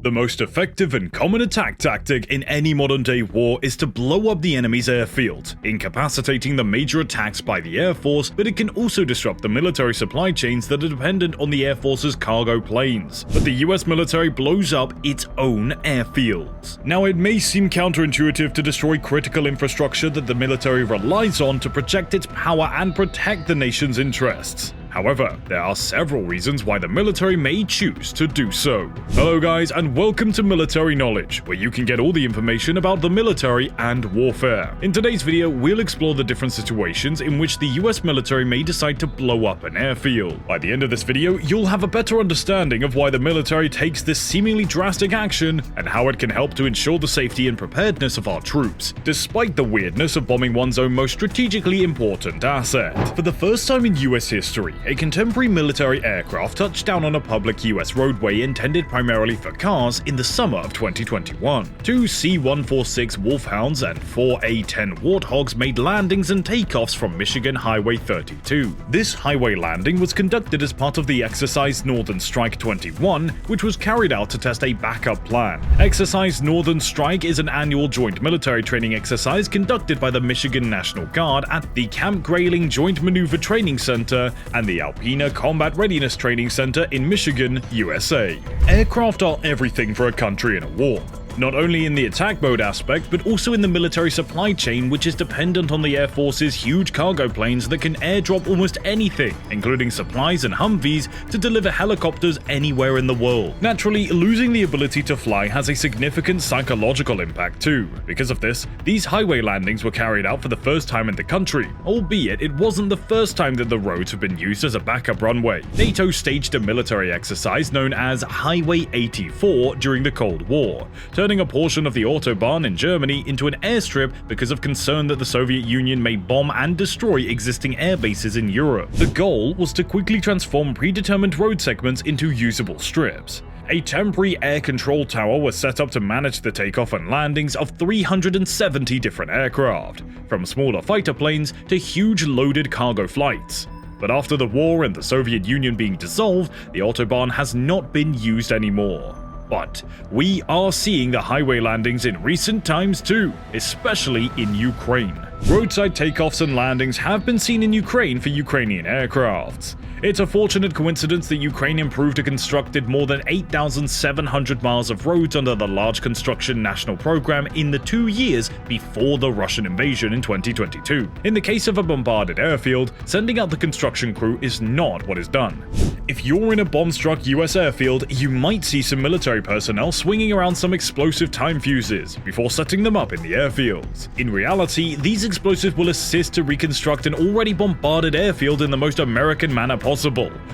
The most effective and common attack tactic in any modern-day war is to blow up the enemy's airfield, incapacitating the major attacks by the Air Force, but it can also disrupt the military supply chains that are dependent on the Air Force's cargo planes. But the US military blows up its own airfields. Now, it may seem counterintuitive to destroy critical infrastructure that the military relies on to project its power and protect the nation's interests. However, there are several reasons why the military may choose to do so. Hello guys, and welcome to Military Knowledge, where you can get all the information about the military and warfare. In today's video, we'll explore the different situations in which the US military may decide to blow up an airfield. By the end of this video, you'll have a better understanding of why the military takes this seemingly drastic action and how it can help to ensure the safety and preparedness of our troops, despite the weirdness of bombing one's own most strategically important asset. For the first time in US history, a contemporary military aircraft touched down on a public US roadway intended primarily for cars in the summer of 2021. Two C-146 Wolfhounds and four A-10 Warthogs made landings and takeoffs from Michigan Highway 32. This highway landing was conducted as part of the exercise Northern Strike 21, which was carried out to test a backup plan. Exercise Northern Strike is an annual joint military training exercise conducted by the Michigan National Guard at the Camp Grayling Joint Maneuver Training Center and the Alpena Combat Readiness Training Center in Michigan, USA. Aircraft are everything for a country in a war. Not only in the attack mode aspect, but also in the military supply chain, which is dependent on the Air Force's huge cargo planes that can airdrop almost anything, including supplies and Humvees, to deliver helicopters anywhere in the world. Naturally, losing the ability to fly has a significant psychological impact too. Because of this, these highway landings were carried out for the first time in the country, albeit it wasn't the first time that the roads have been used as a backup runway. NATO staged a military exercise known as Highway 84 during the Cold War, turning a portion of the Autobahn in Germany into an airstrip because of concern that the Soviet Union may bomb and destroy existing air bases in Europe. The goal was to quickly transform predetermined road segments into usable strips. A temporary air control tower was set up to manage the takeoff and landings of 370 different aircraft, from smaller fighter planes to huge loaded cargo flights. But after the war and the Soviet Union being dissolved, the Autobahn has not been used anymore. But we are seeing the highway landings in recent times too, especially in Ukraine. Roadside takeoffs and landings have been seen in Ukraine for Ukrainian aircrafts. It's a fortunate coincidence that Ukraine improved and constructed more than 8,700 miles of roads under the Large Construction National Program in the 2 years before the Russian invasion in 2022. In the case of a bombarded airfield, sending out the construction crew is not what is done. If you're in a bomb-struck US airfield, you might see some military personnel swinging around some explosive time fuses before setting them up in the airfields. In reality, these explosives will assist to reconstruct an already bombarded airfield in the most American manner possible,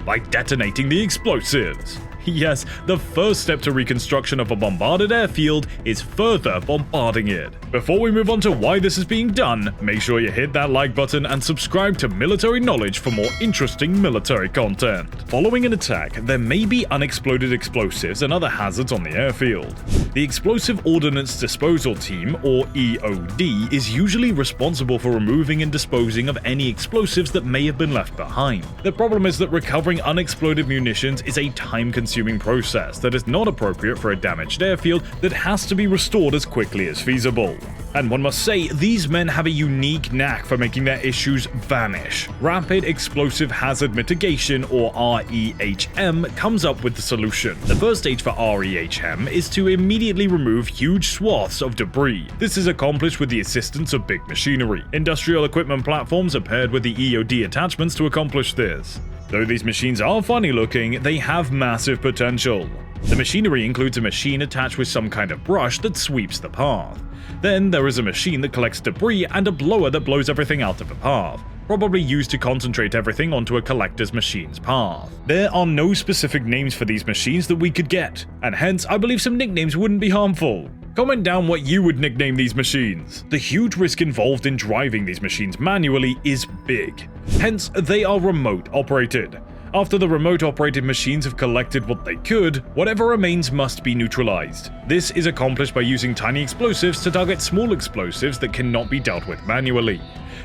by detonating the explosives. Yes, the first step to reconstruction of a bombarded airfield is further bombarding it. Before we move on to why this is being done, make sure you hit that like button and subscribe to Military Knowledge for more interesting military content. Following an attack, there may be unexploded explosives and other hazards on the airfield. The Explosive Ordnance Disposal Team, or EOD, is usually responsible for removing and disposing of any explosives that may have been left behind. The problem is that recovering unexploded munitions is a time-consuming process that is not appropriate for a damaged airfield that has to be restored as quickly as feasible. And one must say, these men have a unique knack for making their issues vanish. Rapid Explosive Hazard Mitigation, or REHM, comes up with the solution. The first stage for REHM is to immediately remove huge swaths of debris. This is accomplished with the assistance of big machinery. Industrial equipment platforms are paired with the EOD attachments to accomplish this. Though these machines are funny looking, they have massive potential. The machinery includes a machine attached with some kind of brush that sweeps the path. Then there is a machine that collects debris and a blower that blows everything out of the path, probably used to concentrate everything onto a collector's machine's path. There are no specific names for these machines that we could get, and hence I believe some nicknames wouldn't be harmful. Comment down what you would nickname these machines. The huge risk involved in driving these machines manually is big. Hence, they are remote operated. After the remote-operated machines have collected what they could, whatever remains must be neutralized. This is accomplished by using tiny explosives to target small explosives that cannot be dealt with manually.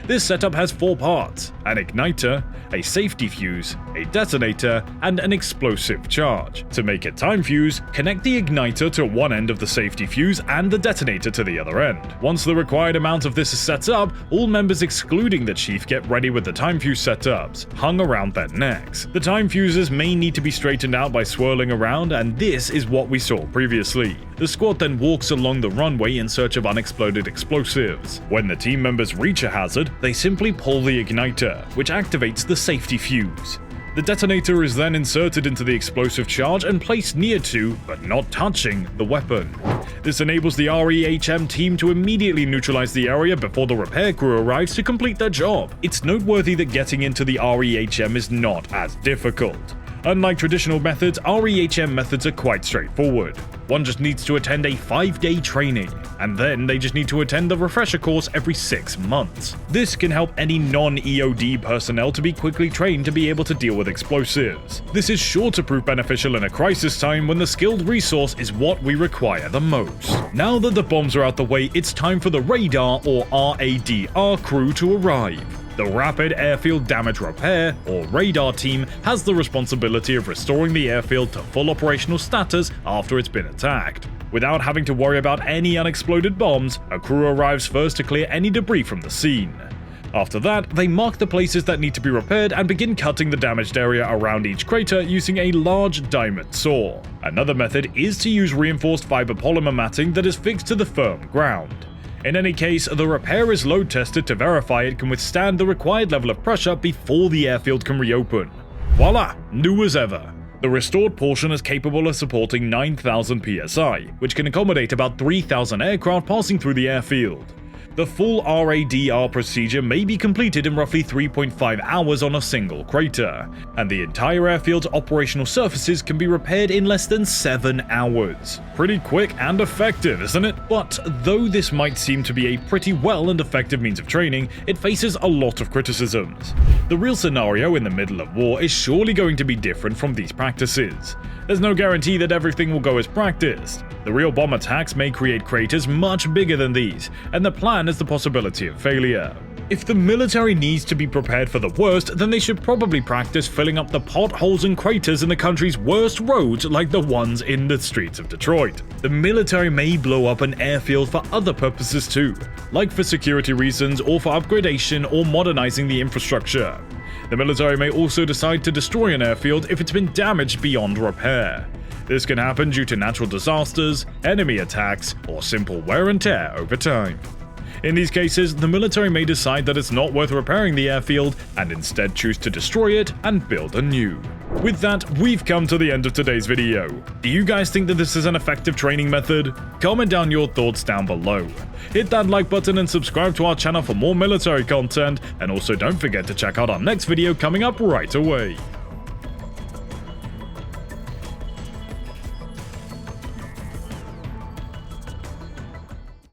This setup has 4 parts: an igniter, a safety fuse, a detonator, and an explosive charge. To make a time fuse, connect the igniter to one end of the safety fuse and the detonator to the other end. Once the required amount of this is set up, all members excluding the chief get ready with the time fuse setups hung around their necks. The time fuses may need to be straightened out by swirling around, and this is what we saw previously. The squad then walks along the runway in search of unexploded explosives. When the team members reach a hazard, they simply pull the igniter, which activates the safety fuse. The detonator is then inserted into the explosive charge and placed near to, but not touching, the weapon. This enables the REHM team to immediately neutralize the area before the repair crew arrives to complete their job. It's noteworthy that getting into the REHM is not as difficult. Unlike traditional methods, REHM methods are quite straightforward. One just needs to attend a 5-day training, and then they just need to attend the refresher course every 6 months. This can help any non-EOD personnel to be quickly trained to be able to deal with explosives. This is sure to prove beneficial in a crisis time when the skilled resource is what we require the most. Now that the bombs are out the way, it's time for the radar or RADR crew to arrive. The Rapid Airfield Damage Repair, or radar team, has the responsibility of restoring the airfield to full operational status after it's been attacked. Without having to worry about any unexploded bombs, a crew arrives first to clear any debris from the scene. After that, they mark the places that need to be repaired and begin cutting the damaged area around each crater using a large diamond saw. Another method is to use reinforced fiber polymer matting that is fixed to the firm ground. In any case, the repair is load tested to verify it can withstand the required level of pressure before the airfield can reopen. Voila! New as ever. The restored portion is capable of supporting 9,000 psi, which can accommodate about 3,000 aircraft passing through the airfield. The full RADR procedure may be completed in roughly 3.5 hours on a single crater, and the entire airfield's operational surfaces can be repaired in less than 7 hours. Pretty quick and effective, isn't it? But though this might seem to be a pretty well and effective means of training, it faces a lot of criticisms. The real scenario in the middle of war is surely going to be different from these practices. There's no guarantee that everything will go as practiced. The real bomb attacks may create craters much bigger than these, and the plan has the possibility of failure. If the military needs to be prepared for the worst, then they should probably practice filling up the potholes and craters in the country's worst roads like the ones in the streets of Detroit. The military may blow up an airfield for other purposes too, like for security reasons or for upgradation or modernizing the infrastructure. The military may also decide to destroy an airfield if it's been damaged beyond repair. This can happen due to natural disasters, enemy attacks, or simple wear and tear over time. In these cases, the military may decide that it's not worth repairing the airfield and instead choose to destroy it and build anew. With that, we've come to the end of today's video. Do you guys think that this is an effective training method? Comment down your thoughts down below. Hit that like button and subscribe to our channel for more military content, and also don't forget to check out our next video coming up right away.